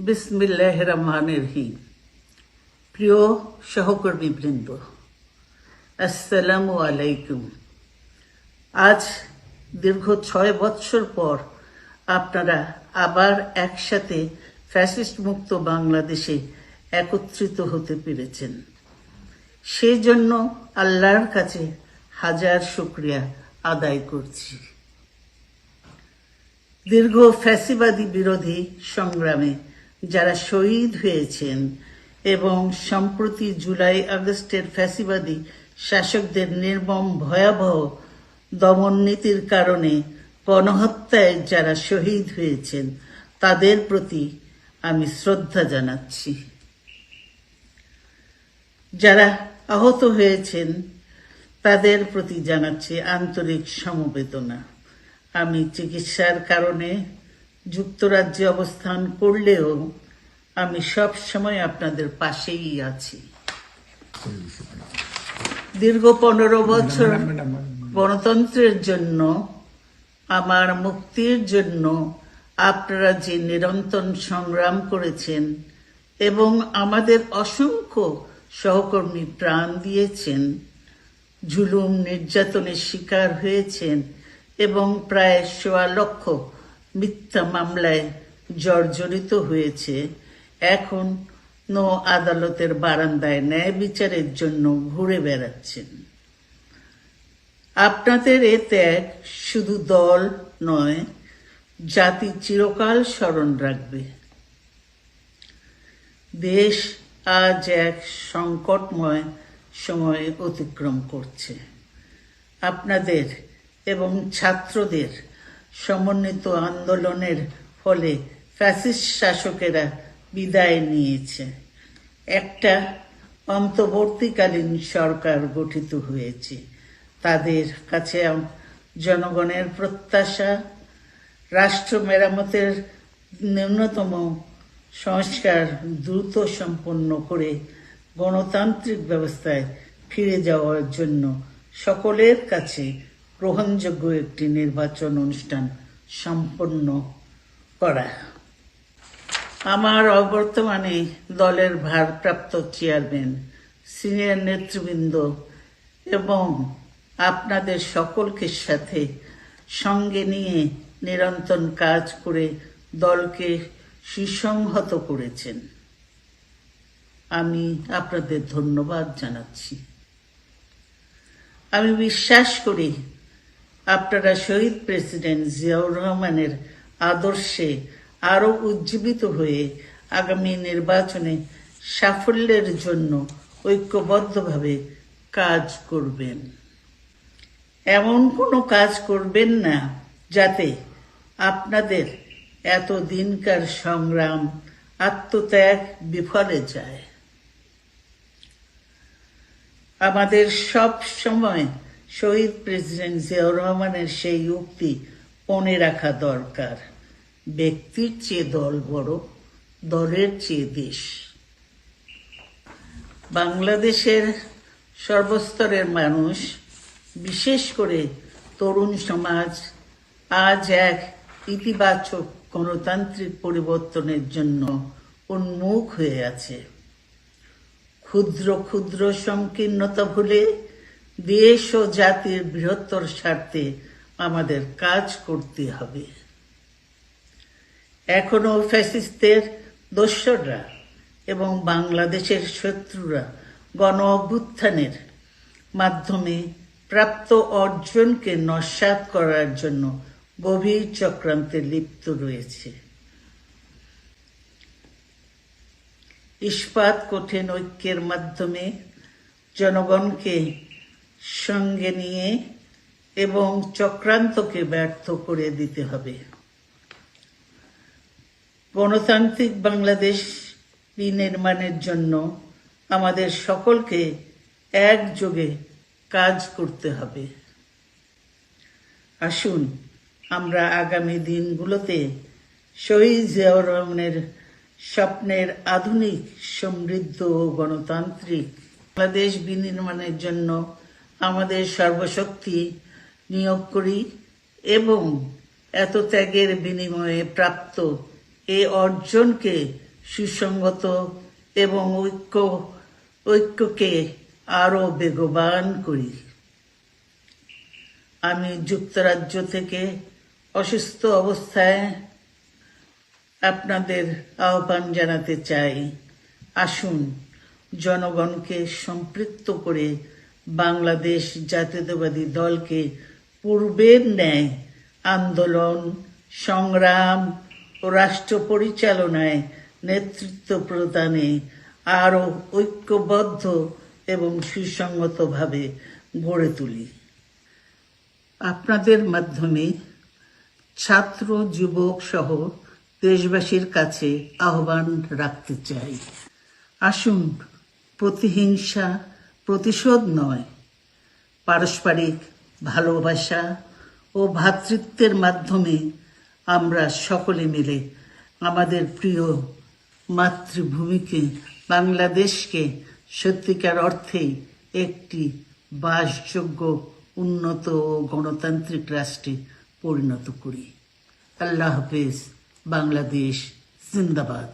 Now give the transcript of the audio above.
বিসমিল্লাহির রহমানির রহিম। প্রিয় সহকর্মীবৃন্দ, আসসালামু আলাইকুম। আজ দীর্ঘ 6 বৎসর পর আপনারা আবার একসাথে ফ্যাসিস্ট মুক্ত বাংলাদেশে একত্রিত হতে পেরেছেন। সেই জন্য আল্লাহর কাছে হাজার শুকরিয়া আদায় করছি। দীর্ঘ ফ্যাসিবাদী বিরোধী সংগ্রামে যারা শহীদ হয়েছেন এবং সম্প্রতি জুলাই আগস্টের ফ্যাসিবাদী শাসকদের নির্মম ভয়াবহ দমন নীতির কারণে গণহত্যায় যারা শহীদ হয়েছেন তাদের প্রতি আমি শ্রদ্ধা জানাচ্ছি। যারা আহত হয়েছেন তাদের প্রতি জানাচ্ছি আন্তরিক সমবেদনা। আমি চিকিৎসার কারণে যুক্তরাজ্যে অবস্থান করলেও আমি সব সময় আপনাদের পাশেই আছি। দীর্ঘ 15 বছর গণতন্ত্রের জন্য, আমার মুক্তির জন্য আপনারা যে নিরন্তর সংগ্রাম করেছেন এবং আমাদের অসংখ্য সহকর্মী প্রাণ দিয়েছেন, জুলুম নির্যাতনের শিকার হয়েছেন এবং প্রায় 1.25 লক্ষ মিথ্যা মামলায় জর্জরিত হয়েছে, এখন আদালতের বারান্দায় ন্যায় বিচারের জন্য ঘুরে বেড়াচ্ছেন। আপনাদের এ ত্যাগ শুধু দল নয়, জাতি চিরকাল স্মরণ রাখবে। দেশ আজ এক সংকটময় সময় অতিক্রম করছে। আপনাদের এবং ছাত্রদের সমন্বিত আন্দোলনের ফলে ফ্যাসিস্ট শাসকেরা বিদায় নিয়েছে। একটা অন্তর্বর্তীকালীন সরকার গঠিত হয়েছে। তাদের কাছে জনগণের প্রত্যাশা, রাষ্ট্র মেরামতের ন্যূনতম সংস্কার দ্রুত সম্পন্ন করে গণতান্ত্রিক ব্যবস্থায় ফিরে যাওয়ার জন্য সকলের কাছে গ্রহণযোগ্য একটি নির্বাচন অনুষ্ঠান সম্পন্ন করা। আমার অবর্তমানে দলের ভারপ্রাপ্ত চেয়ারম্যান, সিনিয়র নেতৃবৃন্দ এবং আপনাদের সকলকে সাথে সঙ্গে নিয়ে নিরন্তর কাজ করে দলকে সুসংহত করেছেন। আমি আপনাদের ধন্যবাদ জানাচ্ছি। আমি বিশ্বাস করি আপনারা শহীদ প্রেসিডেন্ট জিয়াউর রহমানের আদর্শে আরো উজ্জীবিত হয়ে আগামী নির্বাচনে সাফল্যের জন্য ঐক্যবদ্ধভাবে কাজ করবেন। এমন কোনো কাজ করবেন না যাতে আপনাদের এতদিনকার সংগ্রাম, আত্মত্যাগ বিফলে যায়। আমাদের সব সময় শহীদ প্রেসিডেন্ট জিয়াউর রহমানের সেই উক্তি মনে রাখা দরকার, ব্যক্তির চেয়ে দল বড়, দলের চেয়ে দেশ। বাংলাদেশের সর্বস্তরের মানুষ, বিশেষ করে তরুণ সমাজ আজ এক ইতিবাচক গণতান্ত্রিক পরিবর্তনের জন্য উন্মুখ হয়ে আছে। ক্ষুদ্র ক্ষুদ্র সংকীর্ণতা ভুলে দেশ ও জাতির বৃহত্তর স্বার্থে আমাদের কাজ করতে হবে। এখনো ফ্যাসিস্টদের দোসররা এবং বাংলাদেশের শত্রুরা গণ অভ্যুত্থানের মাধ্যমে প্রাপ্ত অর্জনকে নস্যাৎ করার জন্য গভীর চক্রান্তে লিপ্ত রয়েছে। ইস্পাত কঠিন ঐক্যের মাধ্যমে জনগণকে সঙ্গে নিয়ে এবং চক্রান্তকে ব্যর্থ করে দিতে হবে। গণতান্ত্রিক বাংলাদেশ বিনির্মাণের জন্য আমাদের সকলকে একযোগে কাজ করতে হবে। আসুন আমরা আগামী দিনগুলোতে শহীদ জিয়াউর রহমানের স্বপ্নের আধুনিক, সমৃদ্ধ ও গণতান্ত্রিক বাংলাদেশ বিনির্মাণের জন্য আমাদের সর্বশক্তি নিয়োগ করি এবং এত ত্যাগের বিনিময়ে প্রাপ্ত এই অর্জনকে সুসংগত এবং ঐক্যকে আরো বেগবান করি। আমি যুক্তরাজ্য থেকে অসুস্থ অবস্থায় আপনাদের আহ্বান জানাতে চাই, আসুন জনগণকে সম্পৃক্ত করে বাংলাদেশ জাতীয়তাবাদী দলকে পূর্বের ন্যায় আন্দোলন, সংগ্রাম ও রাষ্ট্র পরিচালনায় নেতৃত্ব প্রদানে আরো ঐক্যবদ্ধ এবং সুসংগতভাবে গড়ে তুলি। আপনাদের মাধ্যমে ছাত্র, যুবক সহ দেশবাসীর কাছে আহ্বান রাখতে চাই, আসুন প্রতিহিংসা, প্রতিশোধ নয়, পারস্পরিক ভালোবাসা ও ভ্রাতৃত্বের মাধ্যমে আমরা সকলে মিলে আমাদের প্রিয় মাতৃভূমিকে, বাংলাদেশকে সত্যিকার অর্থেই একটি বাসযোগ্য, উন্নত ও গণতান্ত্রিক রাষ্ট্রে পরিণত করি। আল্লাহ হাফেজ। বাংলাদেশ জিন্দাবাদ।